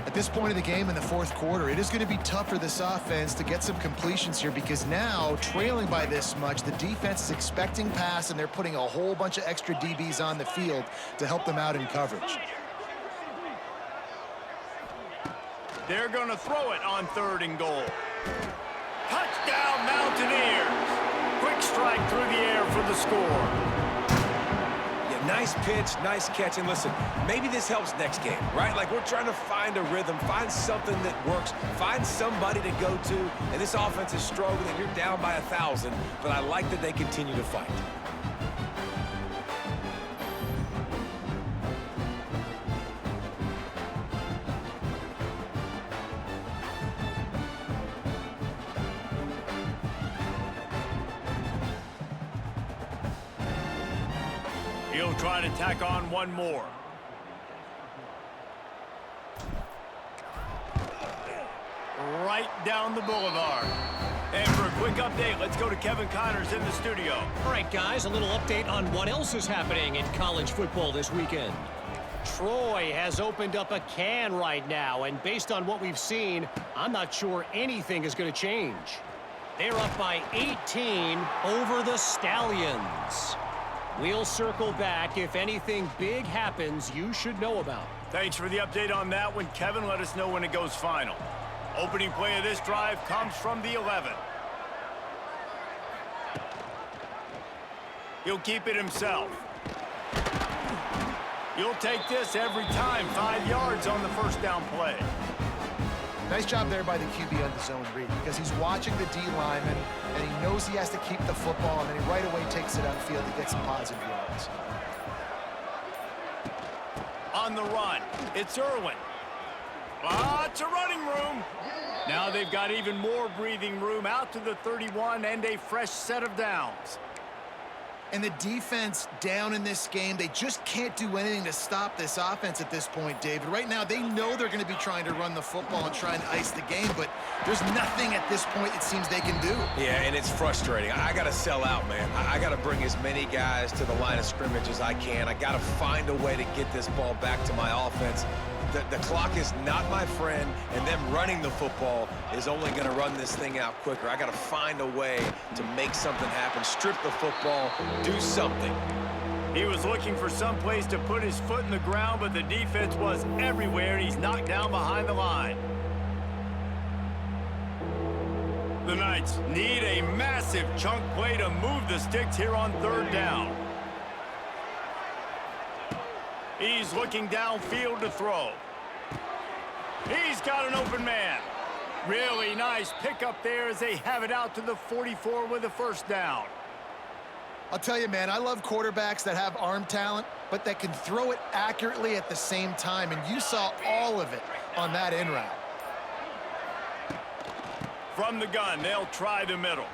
At this point of the game in the 4th quarter, it is going to be tough for this offense to get some completions here because now, trailing by this much, the defense is expecting pass, and they're putting a whole bunch of extra DBs on the field to help them out in coverage. They're going to throw it on 3rd and goal. Touchdown, Mountaineers! Quick strike through the air for the score. Nice pitch, nice catch. And listen, maybe this helps next game, right? Like we're trying to find a rhythm, find something that works, find somebody to go to. And this offense is struggling, and you're down by 1,000, but I like that they continue to fight. He'll try to tack on one more. Right down the boulevard. And for a quick update, let's go to Kevin Connors in the studio. All right, guys, a little update on what else is happening in college football this weekend. Troy has opened up a can right now, and based on what we've seen, I'm not sure anything is going to change. They're up by 18 over the Stallions. We'll circle back if anything big happens you should know about. Thanks for the update on that one, Kevin. Let us know when it goes final. Opening play of this drive comes from the 11. He'll keep it himself. He'll take this every time. 5 yards on the first down play. Nice job there by the QB on the zone read, because he's watching the D lineman, and he knows he has to keep the football, and then he right away takes it upfield to get some positive yards. On the run, it's Irwin. Lots of running room. Now they've got even more breathing room out to the 31 and a fresh set of downs. And the defense down in this game, they just can't do anything to stop this offense at this point, David. Right now, they know they're going to be trying to run the football and try and ice the game, but there's nothing at this point it seems they can do. Yeah, and it's frustrating. I got to sell out, man. I got to bring as many guys to the line of scrimmage as I can. I got to find a way to get this ball back to my offense. The clock is not my friend, and them running the football is only going to run this thing out quicker. I got to find a way to make something happen, strip the football, do something. He was looking for some place to put his foot in the ground, but the defense was everywhere, and he's knocked down behind the line. The Knights need a massive chunk play to move the sticks here on third down. He's looking downfield to throw. He's got an open man. Really nice pickup there as they have it out to the 44 with a first down. I'll tell you, man, I love quarterbacks that have arm talent, but that can throw it accurately at the same time, and you saw all of it on that in route. From the gun, they'll try the middle.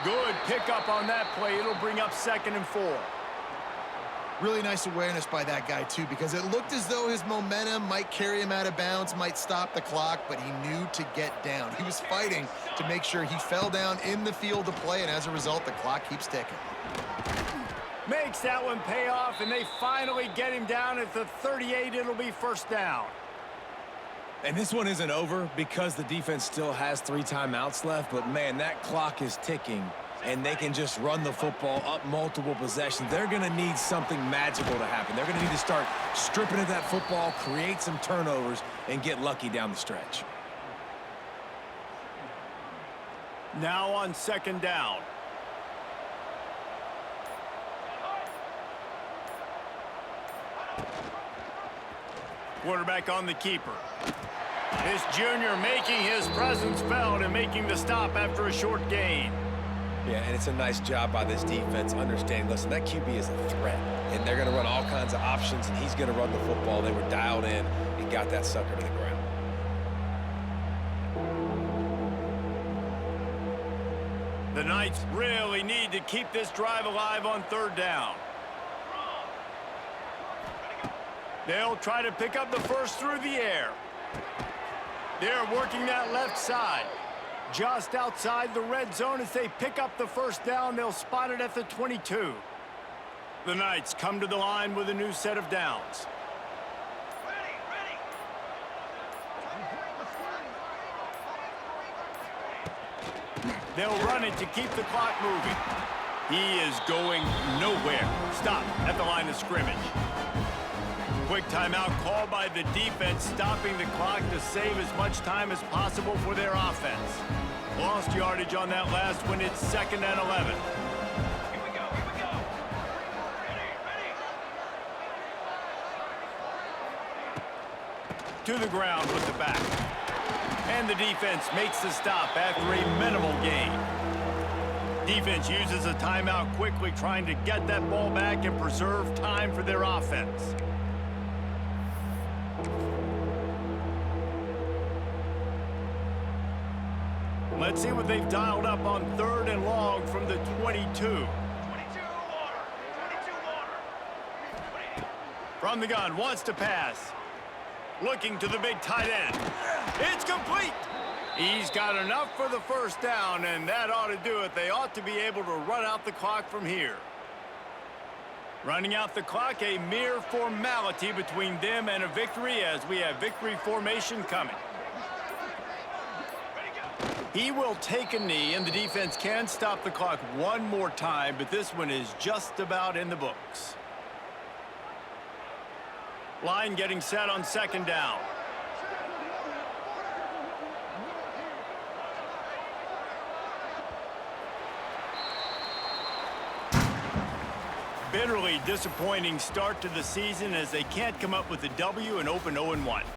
Good pickup on that play. It'll bring up 2nd and 4. Really nice awareness by that guy, too, because it looked as though his momentum might carry him out of bounds, might stop the clock, but he knew to get down. He was fighting to make sure he fell down in the field to play, and as a result, the clock keeps ticking. Makes that one pay off, and they finally get him down at the 38. It'll be first down. And this one isn't over because the defense still has 3 timeouts left, but, man, that clock is ticking. And they can just run the football up multiple possessions. They're going to need something magical to happen. They're going to need to start stripping at that football, create some turnovers, and get lucky down the stretch. Now on 2nd down. Quarterback on the keeper. This junior making his presence felt and making the stop after a short gain. Yeah, and it's a nice job by this defense understanding, listen, that QB is a threat, and they're going to run all kinds of options, and he's going to run the football. They were dialed in and got that sucker to the ground. The Knights really need to keep this drive alive on 3rd down. They'll try to pick up the first through the air. They're working that left side. Just outside the red zone as they pick up the first down. They'll spot it at the 22. The Knights come to the line with a new set of downs. They'll run it to keep the clock moving. He is going nowhere. Stop at the line of scrimmage. Quick timeout called by the defense, stopping the clock to save as much time as possible for their offense. Lost yardage on that last one. It's 2nd and 11. to the ground with the back. And the defense makes the stop after a minimal gain. Defense uses a timeout quickly, trying to get that ball back and preserve time for their offense. Let's see what they've dialed up on 3rd and long from the 22. From the gun, wants to pass. Looking to the big tight end. It's complete. He's got enough for the first down, and that ought to do it. They ought to be able to run out the clock from here. Running out the clock, a mere formality between them and a victory, as we have victory formation coming. He will take a knee, and the defense can stop the clock one more time, but this one is just about in the books. Line getting set on 2nd down. Bitterly disappointing start to the season as they can't come up with a W and open 0-1.